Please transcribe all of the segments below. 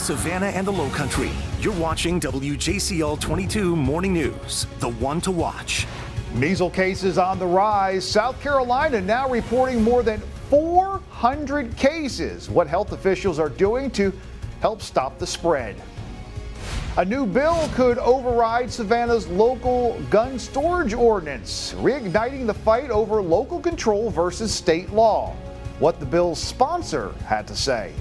Savannah and the Lowcountry. You're watching WJCL 22 Morning News, the one to watch. Measles cases on the rise. South Carolina now reporting more than 400 cases. What health officials are doing to help stop the spread. A new bill could override Savannah's local gun storage ordinance, reigniting the fight over local control versus state law. What the bill's sponsor had to say.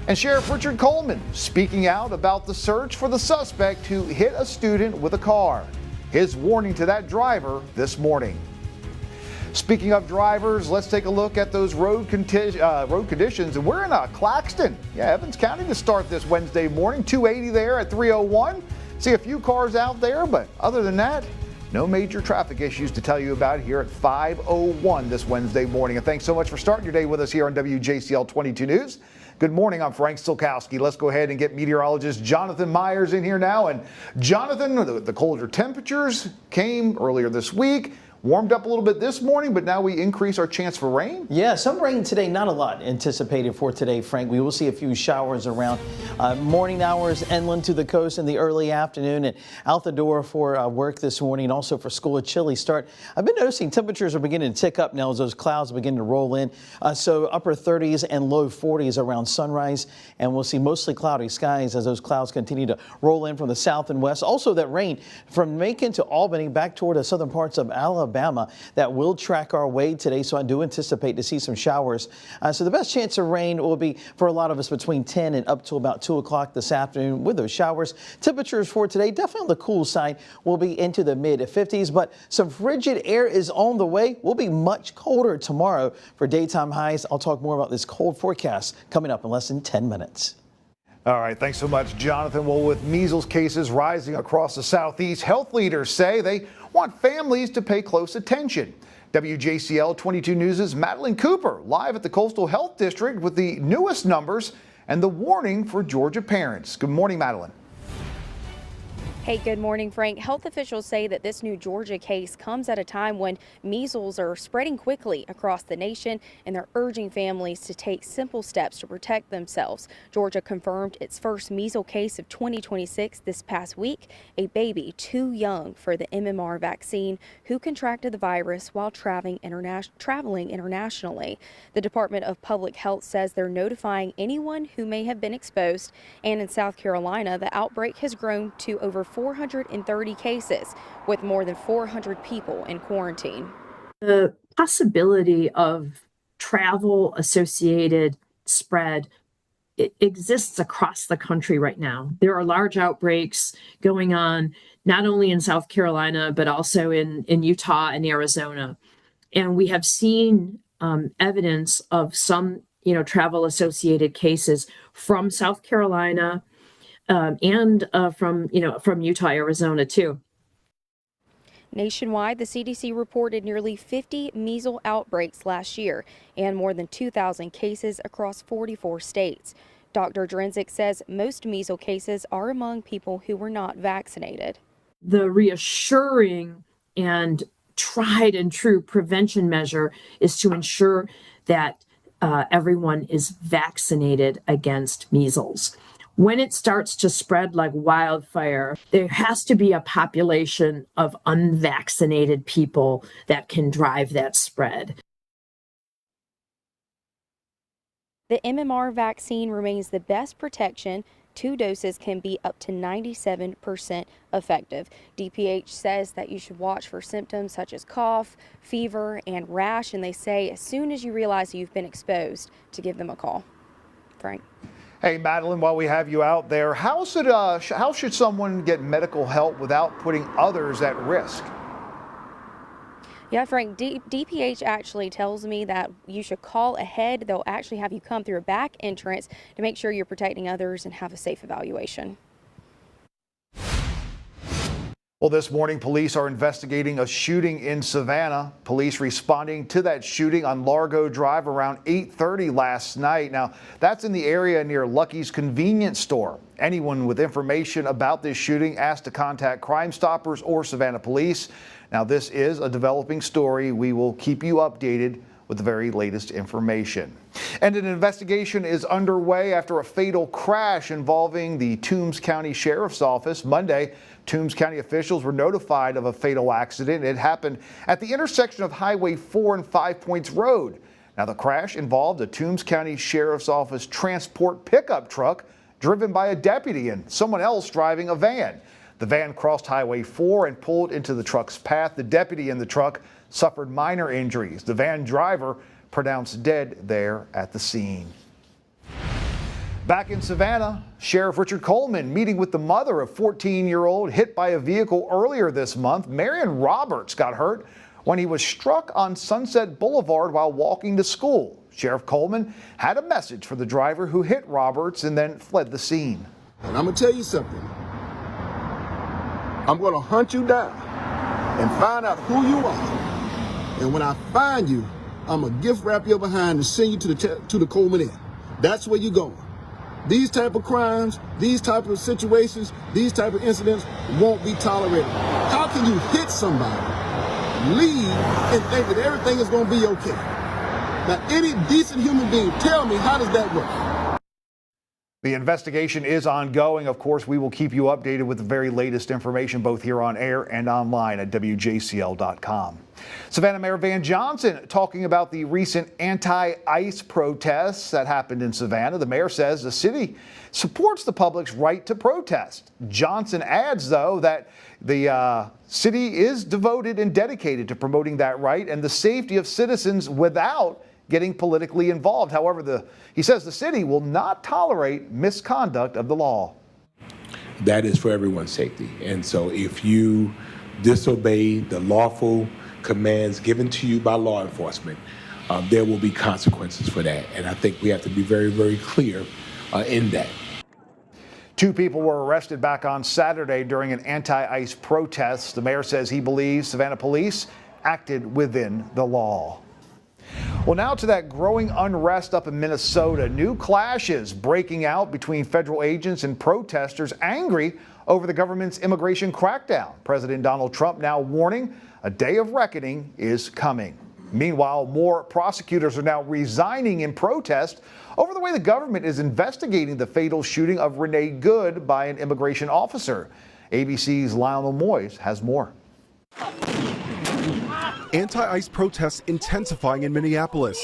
And Sheriff Richard Coleman speaking out about the search for the suspect who hit a student with a car. His warning to that driver this morning. Speaking of drivers, let's take a look at those road conditions. And we're in Claxton, Evans County to start this Wednesday morning. 280 there at 301. See a few cars out there, but other than that, no major traffic issues to tell you about here at 5:01 this Wednesday morning. And thanks so much for starting your day with us here on WJCL 22 News. Good morning, I'm Frank Stilkowski. Let's go ahead and get meteorologist Jonathan Myers in here now. And Jonathan, the colder temperatures came earlier this week. Warmed up a little bit this morning, but now we increase our chance for rain? Yeah, some rain today, not a lot anticipated for today, Frank. We will see a few showers around morning hours, inland to the coast in the early afternoon, and out the door for work this morning, and also for school. A chilly start. I've been noticing temperatures are beginning to tick up now as those clouds begin to roll in. So upper 30s and low 40s around sunrise, and we'll see mostly cloudy skies as those clouds continue to roll in from the south and west. Also that rain from Macon to Albany back toward the southern parts of Alabama that will track our way today, so I do anticipate to see some showers. So the best chance of rain will be for a lot of us between 10 and up to about 2 o'clock this afternoon with those showers. Temperatures for today definitely on the cool side will be into the mid 50s, but some frigid air is on the way. Will be much colder tomorrow for daytime highs. I'll talk more about this cold forecast coming up in less than 10 minutes. All right, thanks so much, Jonathan. Well, with measles cases rising across the southeast, health leaders say they want families to pay close attention. WJCL 22 News' Madeline Cooper live at the Coastal Health District with the newest numbers and the warning for Georgia parents. Good morning, Madeline. Hey, good morning, Frank. Health officials say that this new Georgia case comes at a time when measles are spreading quickly across the nation, and they're urging families to take simple steps to protect themselves. Georgia confirmed its first measles case of 2026 this past week, a baby too young for the MMR vaccine who contracted the virus while traveling internationally. The Department of Public Health says they're notifying anyone who may have been exposed, and in South Carolina, the outbreak has grown to over 430 cases, with more than 400 people in quarantine. The possibility of travel associated spread exists across the country right now. There are large outbreaks going on, not only in South Carolina, but also in Utah and Arizona. And we have seen evidence of some, travel associated cases from South Carolina, and from Utah, Arizona, too. Nationwide, the CDC reported nearly 50 measles outbreaks last year and more than 2,000 cases across 44 states. Dr. Drenzik says most measles cases are among people who were not vaccinated. The reassuring and tried and true prevention measure is to ensure that everyone is vaccinated against measles. When it starts to spread like wildfire, there has to be a population of unvaccinated people that can drive that spread. The MMR vaccine remains the best protection. 2 doses can be up to 97% effective. DPH says that you should watch for symptoms such as cough, fever, and rash, and they say as soon as you realize you've been exposed to give them a call. Frank. Hey, Madeline, while we have you out there, how should someone get medical help without putting others at risk? Yeah, Frank, DPH actually tells me that you should call ahead. They'll actually have you come through a back entrance to make sure you're protecting others and have a safe evaluation. Well, this morning, police are investigating a shooting in Savannah. Police responding to that shooting on Largo Drive around 8:30 last night. Now, that's in the area near Lucky's convenience store. Anyone with information about this shooting asked to contact Crime Stoppers or Savannah Police. Now, this is a developing story. We will keep you updated with the very latest information. And an investigation is underway after a fatal crash involving the Toombs County Sheriff's Office. Monday, Toombs County officials were notified of a fatal accident. It happened at the intersection of Highway 4 and 5 Points Road. Now, the crash involved a Toombs County Sheriff's Office transport pickup truck driven by a deputy and someone else driving a van. The van crossed Highway 4 and pulled into the truck's path. The deputy in the truck suffered minor injuries. The van driver pronounced dead there at the scene. Back in Savannah, Sheriff Richard Coleman meeting with the mother of 14-year-old hit by a vehicle earlier this month. Marion Roberts got hurt when he was struck on Sunset Boulevard while walking to school. Sheriff Coleman had a message for the driver who hit Roberts and then fled the scene. And I'm going to tell you something. I'm going to hunt you down and find out who you are. And when I find you, I'm going to gift wrap your behind and send you to the Coleman Inn. That's where you're going. These type of crimes, these type of situations, these type of incidents won't be tolerated. How can you hit somebody, leave, and think that everything is going to be okay? Now, any decent human being, tell me, how does that work? The investigation is ongoing. Of course, we will keep you updated with the very latest information, both here on air and online at WJCL.com. Savannah Mayor Van Johnson talking about the recent anti-ICE protests that happened in Savannah. The mayor says the city supports the public's right to protest. Johnson adds, though, that the city is devoted and dedicated to promoting that right and the safety of citizens without getting politically involved. However, he says the city will not tolerate misconduct of the law. That is for everyone's safety. And so if you disobey the lawful commands given to you by law enforcement, there will be consequences for that. And I think we have to be very, very clear in that. 2 people were arrested back on Saturday during an anti-ICE protest. The mayor says he believes Savannah police acted within the law. Well, now to that growing unrest up in Minnesota. New clashes breaking out between federal agents and protesters angry over the government's immigration crackdown. President Donald Trump now warning a day of reckoning is coming. Meanwhile, more prosecutors are now resigning in protest over the way the government is investigating the fatal shooting of Renee Good by an immigration officer. ABC's Lionel Moyes has more. Anti-ICE protests intensifying in Minneapolis.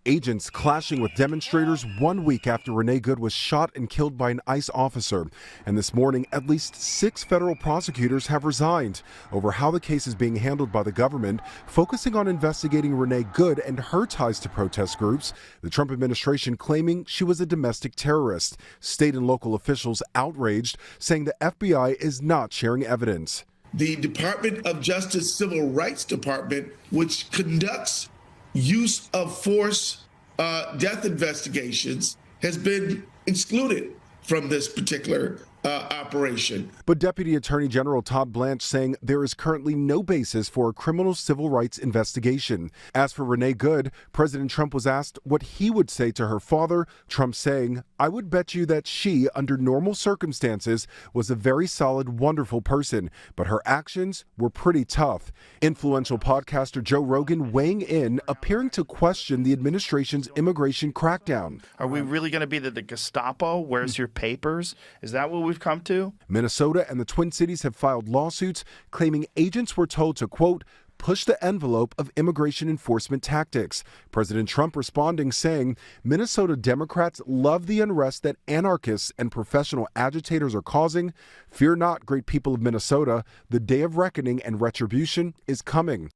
Agents clashing with demonstrators 1 week after Renee Good was shot and killed by an ICE officer. And this morning, at least 6 federal prosecutors have resigned over how the case is being handled by the government, focusing on investigating Renee Good and her ties to protest groups. The Trump administration claiming she was a domestic terrorist. State and local officials outraged, saying the FBI is not sharing evidence. The Department of Justice Civil Rights Department, which conducts use of force death investigations, has been excluded from this particular operation. But Deputy Attorney General Todd Blanche saying there is currently no basis for a criminal civil rights investigation. As for Renee Good, President Trump was asked what he would say to her father. Trump saying, "I would bet you that she, under normal circumstances, was a very solid, wonderful person, but her actions were pretty tough." Influential podcaster Joe Rogan weighing in, appearing to question the administration's immigration crackdown. Are we really going to be the Gestapo? Where's your papers? Is that what we've come to? Minnesota and the Twin Cities have filed lawsuits claiming agents were told to, quote, push the envelope of immigration enforcement tactics. President Trump responding saying Minnesota Democrats love the unrest that anarchists and professional agitators are causing. Fear not, great people of Minnesota. The day of reckoning and retribution is coming.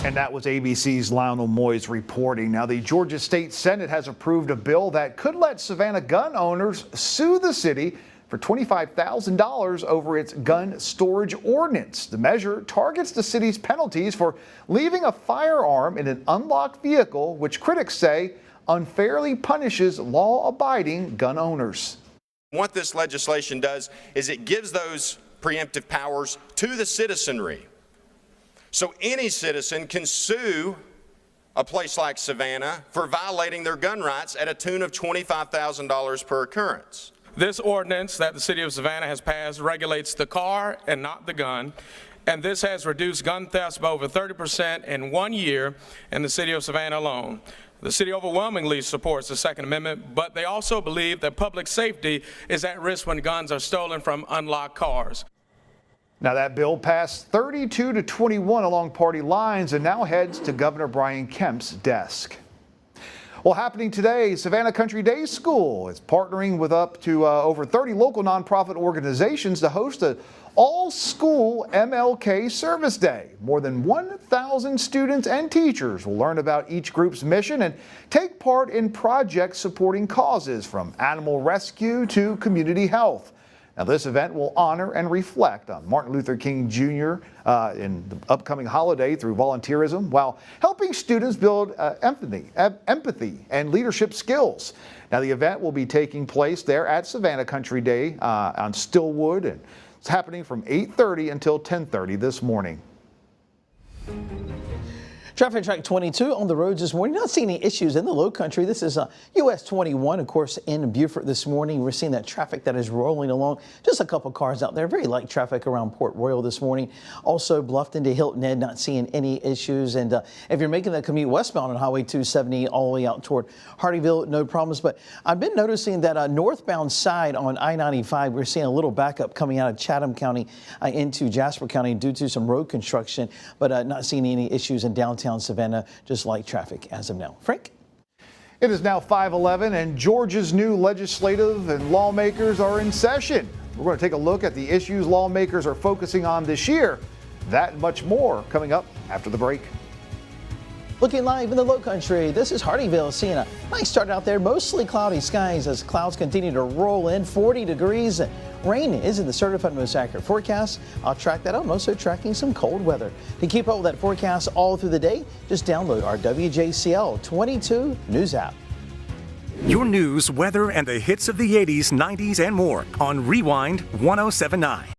And that was ABC's Lionel Moyes reporting. Now, the Georgia State Senate has approved a bill that could let Savannah gun owners sue the city for $25,000 over its gun storage ordinance. The measure targets the city's penalties for leaving a firearm in an unlocked vehicle, which critics say unfairly punishes law-abiding gun owners. What this legislation does is it gives those preemptive powers to the citizenry. So any citizen can sue a place like Savannah for violating their gun rights at a tune of $25,000 per occurrence. This ordinance that the city of Savannah has passed regulates the car and not the gun. and this has reduced gun thefts by over 30% in 1 year in the city of Savannah alone. The city overwhelmingly supports the Second Amendment, but they also believe that public safety is at risk when guns are stolen from unlocked cars. Now that bill passed 32-21 along party lines and now heads to Governor Brian Kemp's desk. Well, happening today, Savannah Country Day School is partnering with up to over 30 local nonprofit organizations to host an all-school MLK Service Day. More than 1,000 students and teachers will learn about each group's mission and take part in projects supporting causes from animal rescue to community health. Now, this event will honor and reflect on Martin Luther King Jr. In the upcoming holiday through volunteerism while helping students build empathy and leadership skills. Now, the event will be taking place there at Savannah Country Day on Stillwood, and it's happening from 8:30 until 10:30 this morning. Traffic track 22 on the roads this morning. Not seeing any issues in the low country. This is US 21, of course, in Beaufort this morning. We're seeing that traffic that is rolling along. Just a couple cars out there. Very light traffic around Port Royal this morning. Also Bluffton to Hilton Head, not seeing any issues. And if you're making the commute westbound on Highway 270 all the way out toward Hardeeville, no problems. But I've been noticing that northbound side on I-95, we're seeing a little backup coming out of Chatham County into Jasper County due to some road construction, but not seeing any issues in downtown Savannah, just light traffic as of now. Frank? It is now 5:11 and Georgia's new legislative and lawmakers are in session. We're going to take a look at the issues lawmakers are focusing on this year. That and much more coming up after the break. Looking live in the low country, this is Hardeeville, seeing a nice start out there. Mostly cloudy skies as clouds continue to roll in. 40 degrees. Rain is in the certified most accurate forecast. I'll track that out. I'm also tracking some cold weather. To keep up with that forecast all through the day, just download our WJCL 22 News app. Your news, weather, and the hits of the 80s, 90s, and more on Rewind 1079.